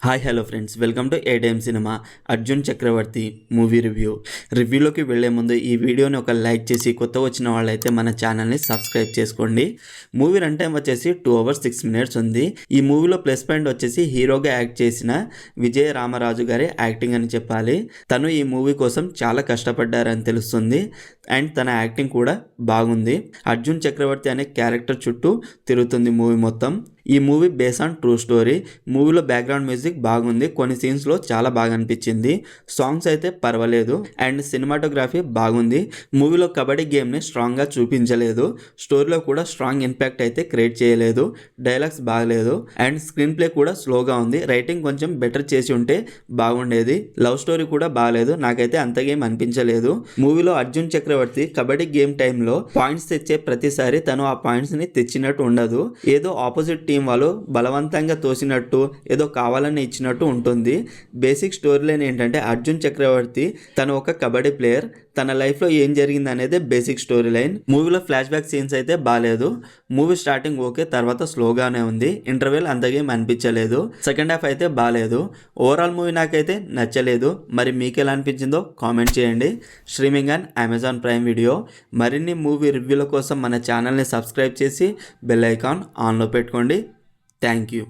Hi hello friends, welcome to ATM cinema. Arjun Chakravarthy movie రివ్యూలోకి వెళ్లే ముందు ఈ వీడియోని ఒక లైక్ చేసి కొత్త వచ్చిన వాళ్ళైతే మన ఛానల్ని సబ్స్క్రైబ్ చేసుకోండి. మూవీ రన్ టైం వచ్చేసి 2 hours 6 minutes ఉంది. ఈ మూవీలో ప్లస్ పాయింట్ వచ్చేసి హీరోగా యాక్ట్ చేసిన విజయ రామరాజు గారి యాక్టింగ్ అని చెప్పాలి. తను ఈ మూవీ కోసం చాలా కష్టపడ్డారని తెలుస్తుంది అండ్ తన యాక్టింగ్ కూడా బాగుంది. అర్జున్ చక్రవర్తి అనే క్యారెక్టర్ చుట్టూ తిరుగుతుంది మూవీ మొత్తం. ఈ movie base on true story. మూవీలో బ్యాక్గ్రౌండ్ మ్యూజిక్ బాగుంది, కొన్ని సీన్స్లో చాలా బాగా అనిపించింది. సాంగ్స్ అయితే పర్వాలేదు అండ్ సినిమాటోగ్రఫీ బాగుంది. మూవీలో కబడ్డీ గేమ్ని స్ట్రాంగ్గా చూపించలేదు, స్టోరీలో కూడా స్ట్రాంగ్ ఇంపాక్ట్ అయితే క్రియేట్ చేయలేదు, డైలాగ్స్ బాగలేదు అండ్ స్క్రీన్ ప్లే కూడా స్లోగా ఉంది. రైటింగ్ కొంచెం బెటర్ చేసి ఉంటే బాగుండేది. లవ్ స్టోరీ కూడా బాగలేదు, నాకైతే అంతగేం అనిపించలేదు. మూవీలో అర్జున్ చక్రవర్తి కబడ్డీ గేమ్ టైంలో పాయింట్స్ తెచ్చే ప్రతిసారి తను ఆ పాయింట్స్ని తెచ్చినట్టు ఉండదు. ఏదో ఆపోజిట్ టీం వాళ్ళు బలవంతంగా తోసినట్టు, ఏదో కావాలని ఇచ్చినట్టు ఉంటుంది. బేసిక్ స్టోరీ లైన్ ఏంటంటే అర్జున్ చక్రవర్తి తను ఒక కబడ్డీ ప్లేయర్, తన లైఫ్లో ఏం జరిగింది అనేది బేసిక్ స్టోరీ లైన్. మూవీలో ఫ్లాష్ బ్యాక్ సీన్స్ అయితే బాగాలేదు. మూవీ స్టార్టింగ్ ఓకే, తర్వాత స్లోగానే ఉంది. ఇంటర్వెల్ అంతగేం అనిపించలేదు. సెకండ్ హాఫ్ అయితే బాగాలేదు. ఓవరాల్ మూవీ నాకైతే నచ్చలేదు. మరి మీకు ఎలా అనిపించిందో కామెంట్ చేయండి. Streaming on Amazon prime video. మరిన్ని మూవీ రివ్యూల కోసం మన ఛానల్ని సబ్స్క్రైబ్ చేసి బెల్ ఐకాన్ ఆన్లో పెట్టుకోండి. Thank you.